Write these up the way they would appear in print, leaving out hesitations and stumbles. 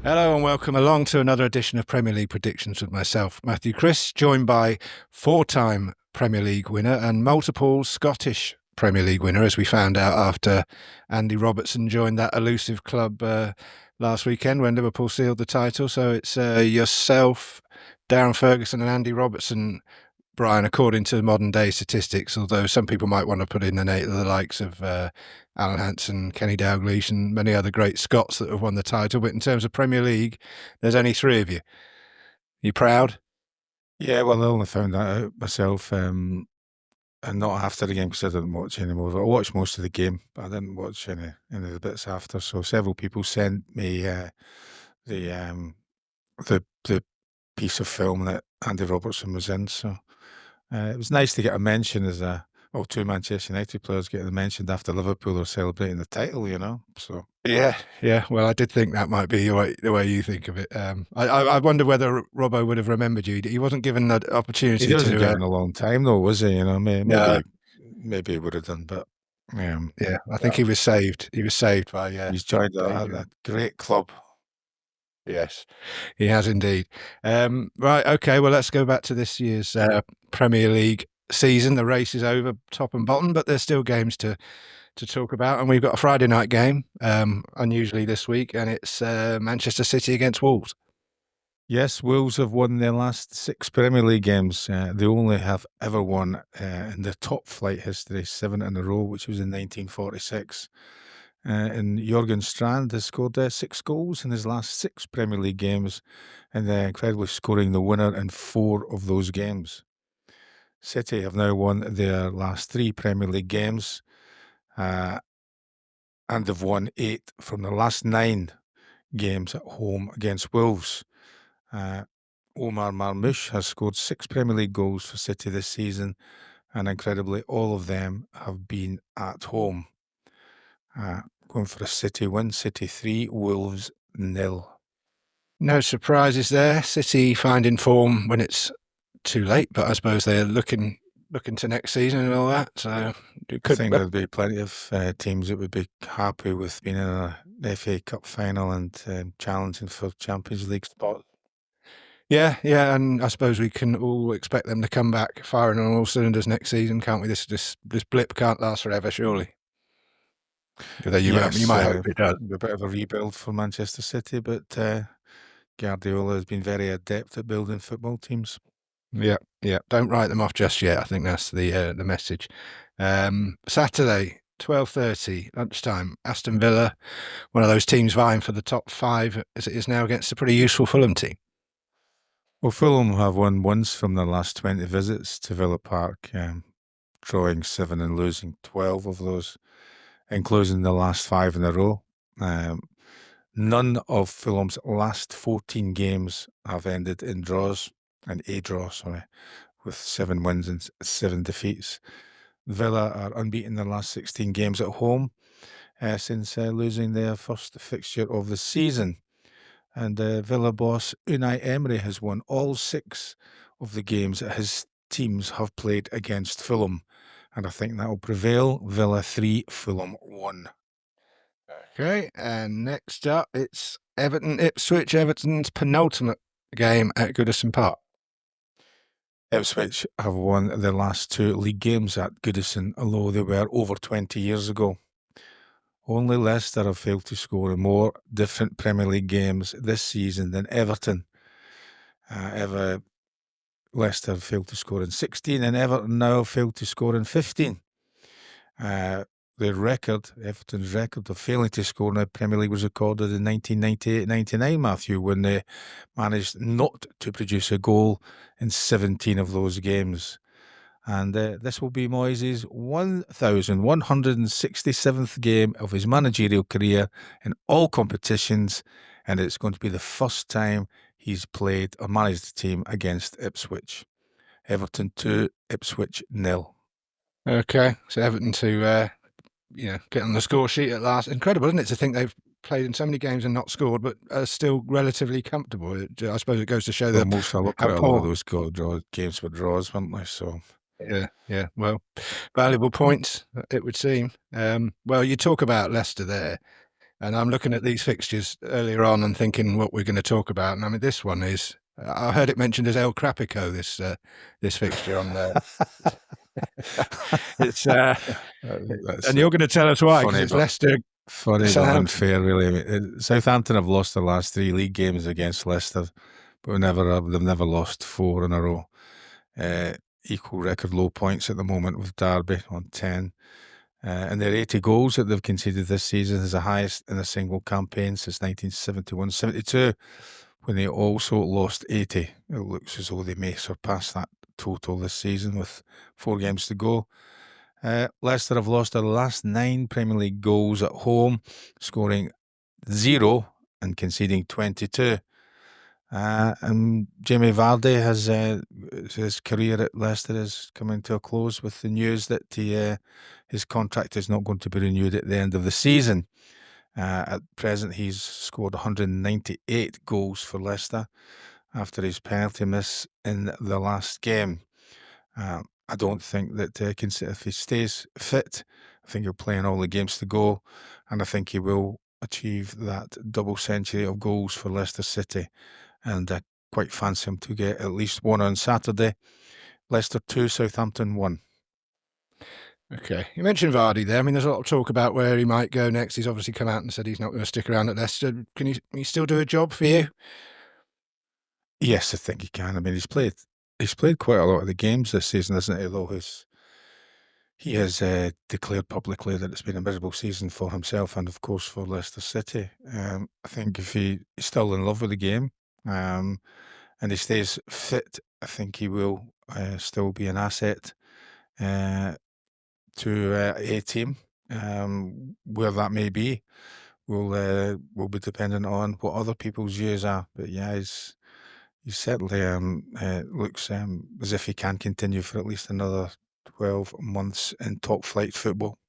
Hello and welcome along to another edition of Premier League Predictions with myself, Matthew Chris, joined by four-time Premier League winner and multiple Scottish Premier League winner, as we found out after Andy Robertson joined that elusive club last weekend when Liverpool sealed the title. So it's yourself, Darren Ferguson and Andy Robertson, Brian, according to modern day statistics, although some people might want to put in the likes of Alan Hansen, Kenny Dalglish and many other great Scots that have won the title. But in terms of Premier League, there's only three of you. You proud? Yeah, well, I only found that out myself, and not after the game because I didn't watch any more. I watched most of the game, but I didn't watch any of the bits after. So several people sent me the piece of film that Andy Robertson was in. So it was nice to get a mention as two Manchester United players getting mentioned after Liverpool are celebrating the title, So Yeah. Well, I did think that might be the way you think of it. I wonder whether Robbo would have remembered you. He wasn't given the opportunity he wasn't to. given a long time though, was he? No. Maybe he would have done, but Yeah, I think he was saved. He was saved by. He's joined a great club. Yes, he has indeed. Right, okay, well, let's go back to this year's Premier League season. The race is over, top and bottom, but there's still games to talk about. And we've got a Friday night game, unusually this week, and it's Manchester City against Wolves. Yes, Wolves have won their last 6 Premier League games. They only have ever won in their top flight history 7 in a row, which was in 1946. And Jurgen Strand has scored 6 goals in his last 6 Premier League games, and incredibly scoring the winner in 4 of those games. City have now won their last 3 Premier League games, and they've won 8 from the last 9 games at home against Wolves. Omar Marmoush has scored 6 Premier League goals for City this season, and incredibly, all of them have been at home. Going for a City win, City 3, Wolves 0. No surprises there. City finding form when it's too late, but I suppose they're looking to next season and all that. So I think there'd be plenty of teams that would be happy with being in an FA Cup final and challenging for Champions League spot. Yeah, and I suppose we can all expect them to come back firing on all cylinders next season, can't we? This blip can't last forever, surely. You might hope it does. A bit of a rebuild for Manchester City, but Guardiola has been very adept at building football teams. Yeah. Don't write them off just yet. I think that's the message. Saturday, 12:30 lunchtime. Aston Villa, one of those teams vying for the top 5 as it is now against a pretty useful Fulham team. Well, Fulham have won once from their last 20 visits to Villa Park, drawing 7 and losing 12 of those, including the last 5 in a row. None of Fulham's last 14 games have ended in draws, with 7 wins and 7 defeats. Villa are unbeaten in their last 16 games at home since losing their first fixture of the season. And Villa boss Unai Emery has won all 6 of the games that his teams have played against Fulham. And I think that will prevail. Villa 3, Fulham 1. Okay, and next up, it's Everton-Ipswich. Everton's penultimate game at Goodison Park. Ipswich have won their last 2 league games at Goodison, although they were over 20 years ago. Only Leicester have failed to score in more different Premier League games this season than Everton. Leicester have failed to score in 16, and Everton now have failed to score in 15. Everton's record of failing to score in the Premier League was recorded in 1998-99, Matthew, when they managed not to produce a goal in 17 of those games. And this will be Moyes' 1,167th game of his managerial career in all competitions, and it's going to be the first time he's played or managed the team against Ipswich. Everton 2, Ipswich 0. Okay, so Everton to get on the score sheet at last. Incredible, isn't it, to think they've played in so many games and not scored, but are still relatively comfortable. I suppose it goes to show that most of a lot of those games were draws, weren't they? So yeah. Well, valuable points, it would seem. Well, you talk about Leicester there. And I'm looking at these fixtures earlier on and thinking what we're going to talk about. And I mean, this one is, I heard it mentioned as El Crapico, this fixture on there. It's and you're going to tell us why, because it's Leicester. Funny but unfair, really. I mean, Southampton have lost their last 3 league games against Leicester, but they've never lost 4 in a row. Equal record low points at the moment with Derby on 10. And their 80 goals that they've conceded this season is the highest in a single campaign since 1971-72, when they also lost 80. It looks as though they may surpass that total this season with 4 games to go. Leicester have lost their last 9 Premier League goals at home, scoring 0 and conceding 22. And Jamie Vardy has his career at Leicester is coming to a close with the news that his contract is not going to be renewed at the end of the season. At present, he's scored 198 goals for Leicester after his penalty miss in the last game. I don't think that if he stays fit, I think he'll play in all the games to go, and I think he will achieve that double century of goals for Leicester City. And I quite fancy him to get at least one on Saturday. Leicester 2, Southampton 1. Okay. You mentioned Vardy there. I mean, there's a lot of talk about where he might go next. He's obviously come out and said he's not going to stick around at Leicester. Can he still do a job for you? Yes, I think he can. I mean, he's played quite a lot of the games this season, isn't he? Though he has declared publicly that it's been a miserable season for himself and, of course, for Leicester City. I think if he's still in love with the game and he stays fit, I think he will still be an asset to a team. Where that may be will be dependent on what other people's views are. But yeah, he certainly looks as if he can continue for at least another 12 months in top flight football.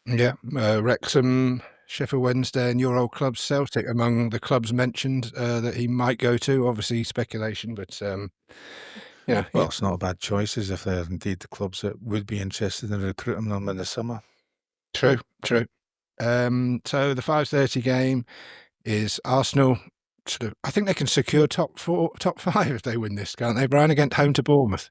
Yeah, Wrexham, Sheffield Wednesday and your old club Celtic among the clubs mentioned that he might go to. Obviously speculation, but well, it's not a bad choices if they're indeed the clubs that would be interested in recruiting them in the summer. True. So the 5:30 game is Arsenal. I think they can secure top 5 if they win this, can't they, Brian, against home to Bournemouth?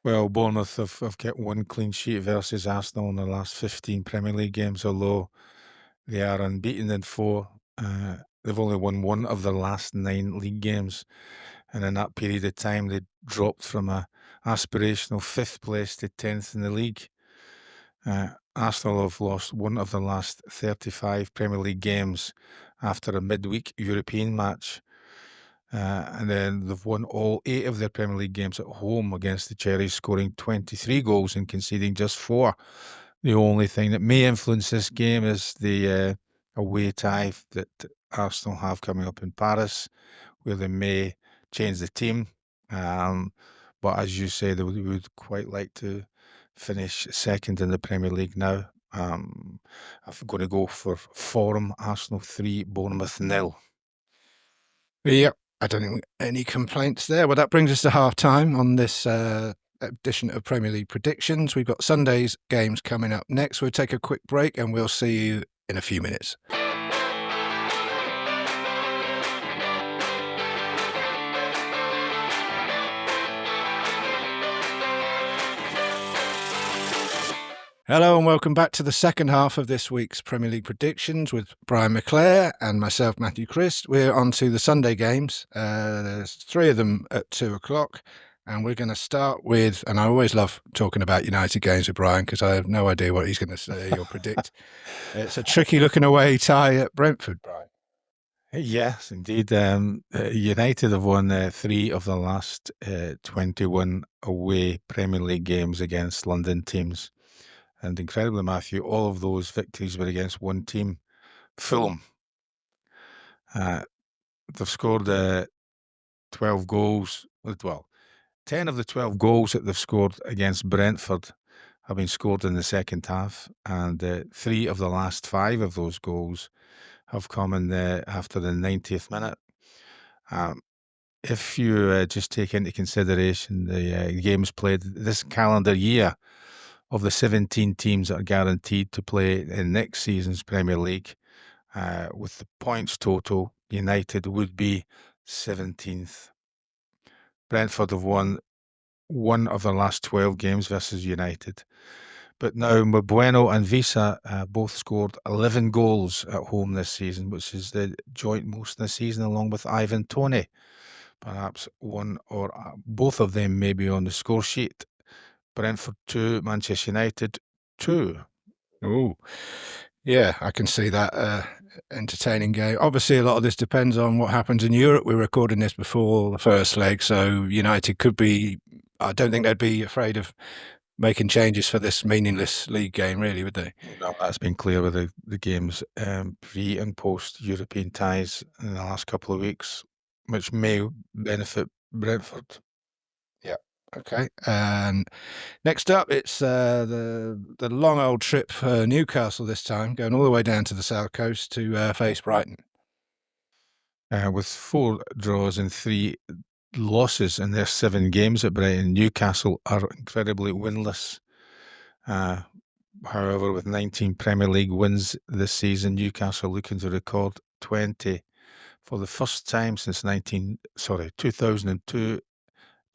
Well, Bournemouth have kept 1 clean sheet versus Arsenal in the last 15 Premier League games, although they are unbeaten in 4. They've only won 1 of their last 9 league games. And in that period of time, they dropped from a aspirational 5th place to 10th in the league. Arsenal have lost 1 of the last 35 Premier League games after a midweek European match. And then they've won all 8 of their Premier League games at home against the Cherries, scoring 23 goals and conceding just 4. The only thing that may influence this game is the away tie that Arsenal have coming up in Paris, where they may change the team. But as you say, they would quite like to finish second in the Premier League now. I'm going to go for Fulham, Arsenal 3, Bournemouth 0. Yep. I don't think any complaints there. Well, that brings us to half-time on this edition of Premier League Predictions. We've got Sunday's games coming up next. We'll take a quick break and we'll see you in a few minutes. Hello and welcome back to the second half of this week's Premier League Predictions with Brian McClair and myself, Matthew Christ. We're on to the Sunday games. There's 3 of them at 2 o'clock. And we're going to start with, and I always love talking about United games with Brian because I have no idea what he's going to say or predict. It's a tricky looking away tie at Brentford, Brian. Yes, indeed. United have won 3 of the last 21 away Premier League games against London teams. And incredibly, Matthew, all of those victories were against one team, Fulham. They've scored 12 goals. Well, 10 of the 12 goals that they've scored against Brentford have been scored in the second half. And 3 of the last 5 of those goals have come in after the 90th minute. If you just take into consideration the games played this calendar year, of the 17 teams that are guaranteed to play in next season's Premier League, With the points total, United would be 17th. Brentford have won one of their last 12 games versus United. But now Mbueno and Visa both scored 11 goals at home this season, which is the joint most in the season, along with Ivan Toney. Perhaps one or both of them may be on the score sheet. Brentford 2, Manchester United 2. Oh, yeah, I can see that entertaining game. Obviously, a lot of this depends on what happens in Europe. We're recording this before the first leg, so United could be. I don't think they'd be afraid of making changes for this meaningless league game, really, would they? No, that's been clear with the games pre and post European ties in the last couple of weeks, which may benefit Brentford. Yeah. Okay. And next up, it's the long old trip for Newcastle this time, going all the way down to the south coast to face Brighton. With 4 draws and 3 losses in their 7 games at Brighton, Newcastle are incredibly winless. However, with 19 Premier League wins this season, Newcastle looking to record 20 for the first time since 2002,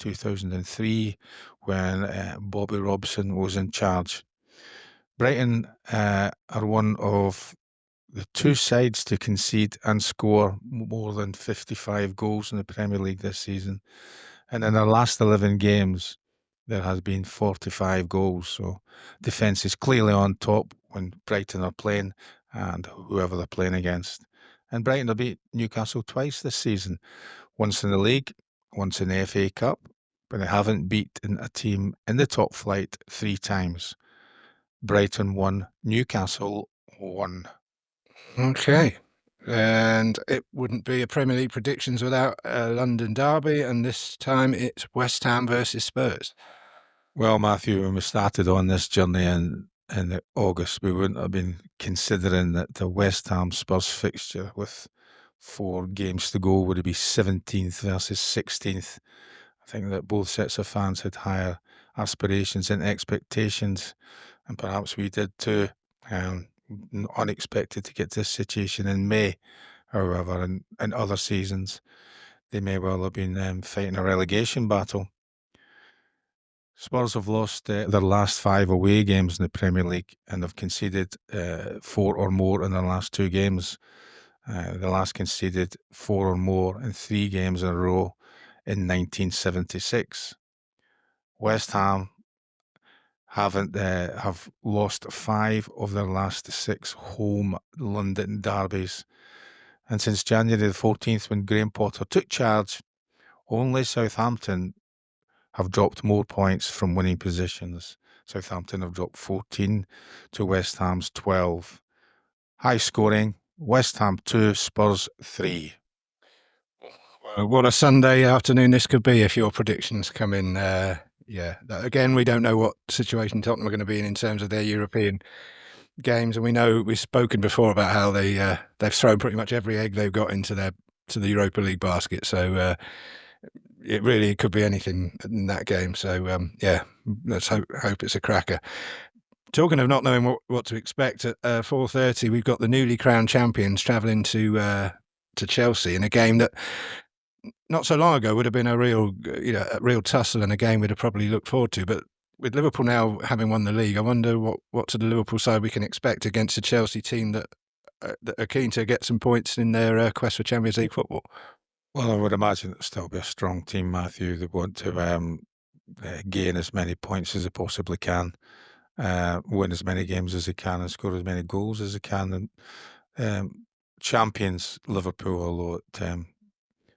2003, when Bobby Robson was in charge. Brighton are one of the 2 sides to concede and score more than 55 goals in the Premier League this season. And in their last 11 games, there has been 45 goals. So defence is clearly on top when Brighton are playing and whoever they're playing against. And Brighton have beat Newcastle twice this season, once in the league, once in the FA Cup, but they haven't beaten a team in the top flight 3 times. Brighton 1, Newcastle 1. Okay. And it wouldn't be a Premier League predictions without a London derby, and this time it's West Ham versus Spurs. Well, Matthew, when we started on this journey in August, we wouldn't have been considering that the West Ham Spurs fixture with 4 games to go would be 17th versus 16th. I think that both sets of fans had higher aspirations and expectations, and perhaps we did too. Unexpected to get to this situation in May, however, in other seasons, they may well have been fighting a relegation battle. Spurs have lost their last 5 away games in the Premier League and have conceded 4 or more in their last 2 games. The last conceded 4 or more in 3 games in a row in 1976. West Ham have lost 5 of their last 6 home London derbies. And since January the 14th, when Graham Potter took charge, only Southampton have dropped more points from winning positions. Southampton have dropped 14 to West Ham's 12. High scoring, West Ham 2, Spurs 3. What a Sunday afternoon this could be if your predictions come in. Again, we don't know what situation Tottenham are going to be in terms of their European games, and we know we've spoken before about how they've thrown pretty much every egg they've got into the Europa League basket. So it really could be anything in that game. So let's hope it's a cracker. Talking of not knowing what to expect, at 4:30 we've got the newly crowned champions travelling to Chelsea in a game that not so long ago would have been a real tussle and a game we'd have probably looked forward to. But with Liverpool now having won the league, I wonder what to the Liverpool side we can expect against a Chelsea team that are keen to get some points in their quest for Champions League football. Well, I would imagine it'll still be a strong team, Matthew. They want to gain as many points as they possibly can, win as many games as they can, and score as many goals as they can. And champions Liverpool, although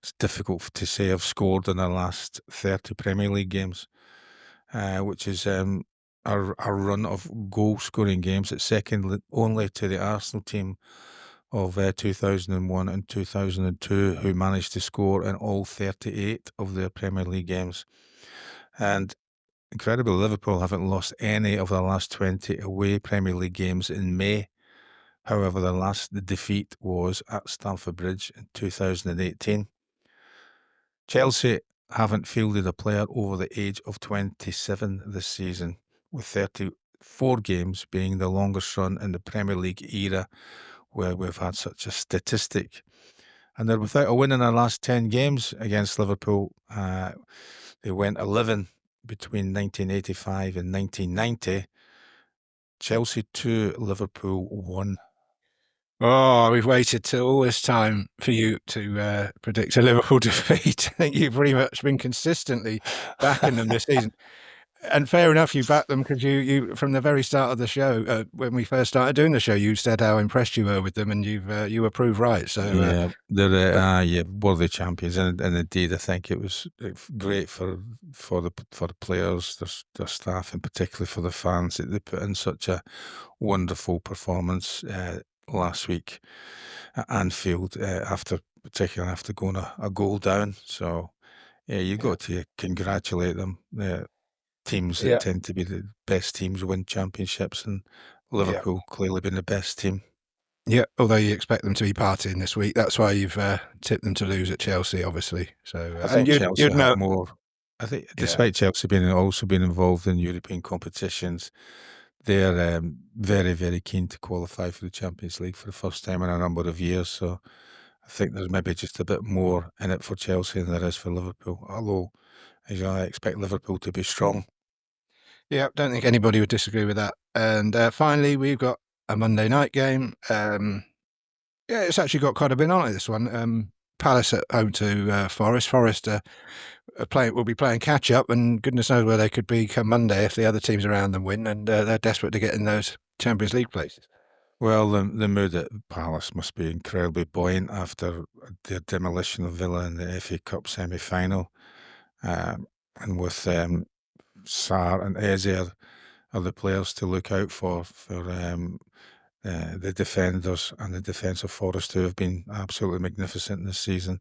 it's difficult to say, have scored in their last 30 Premier League games, which is a run of goal-scoring games. It's second only to the Arsenal team of 2001 and 2002, who managed to score in all 38 of their Premier League games. And incredibly, Liverpool haven't lost any of their last 20 away Premier League games in May. However, their last defeat was at Stamford Bridge in 2018. Chelsea haven't fielded a player over the age of 27 this season, with 34 games being the longest run in the Premier League era, where we've had such a statistic. And they're without a win in their last 10 games against Liverpool. They went 11 between 1985 and 1990. Chelsea 2, Liverpool 1. Oh, we've waited till all this time for you to predict a Liverpool defeat. I think you've pretty much been consistently backing them this season. And fair enough, you backed them because you from the very start of the show, when we first started doing the show, you said how impressed you were with them, and you were proved right. So Yeah, they're worthy champions, and indeed, I think it was great for the players, their staff, and particularly for the fans. They put in such a wonderful performance last week at Anfield, particularly after going a goal down. So yeah, you've got to congratulate them. Teams that tend to be the best teams win championships, and Liverpool clearly been the best team. Yeah, although you expect them to be partying this week, that's why you've tipped them to lose at Chelsea, obviously. So I think Chelsea you'd know. have more. I think, despite Chelsea also being involved in European competitions, they're very, very keen to qualify for the Champions League for the first time in a number of years. So I think there's maybe just a bit more in it for Chelsea than there is for Liverpool. Although, as I expect Liverpool to be strong. Yeah, don't think anybody would disagree with that. And finally, we've got a Monday night game. It's actually got quite a bit on it, this one. Palace at home to Forest. Forest will be playing catch-up, and goodness knows where they could be come Monday if the other teams around them win, and they're desperate to get in those Champions League places. Well, the mood at Palace must be incredibly buoyant after their demolition of Villa in the FA Cup semi-final. And with Sarr and Eze are the players to look out for the defenders and the defence of Forest, who have been absolutely magnificent this season.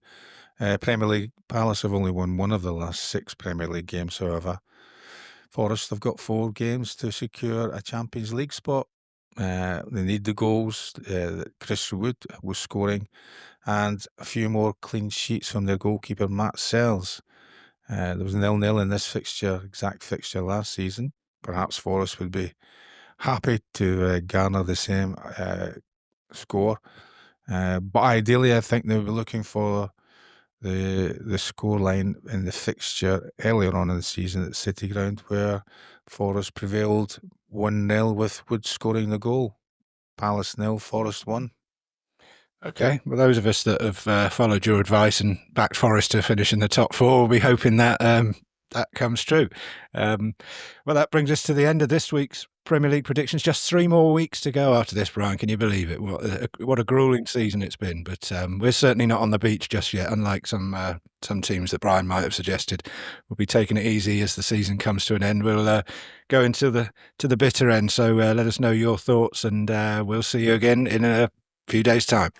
Premier League, Palace have only won one of the last 6 Premier League games, however. Forest have got 4 games to secure a Champions League spot. They need the goals. Chris Wood was scoring, and a few more clean sheets from their goalkeeper, Matt Sells. There was 0-0 in this exact fixture last season. Perhaps Forest would be happy to garner the same score. But ideally, I think they'll be looking for the scoreline in the fixture earlier on in the season at City Ground, where Forest prevailed 1-0 with Wood scoring the goal. Palace 0, Forest 1. Okay, well, those of us that have followed your advice and backed Forest to finish in the top 4 will be hoping that that comes true. Well, that brings us to the end of this week's Premier League predictions. Just 3 more weeks to go after this, Brian. Can you believe it? What a grueling season it's been. But we're certainly not on the beach just yet, unlike some teams that Brian might have suggested. We'll be taking it easy as the season comes to an end. We'll go into the bitter end. So let us know your thoughts, and we'll see you again in a few days' time.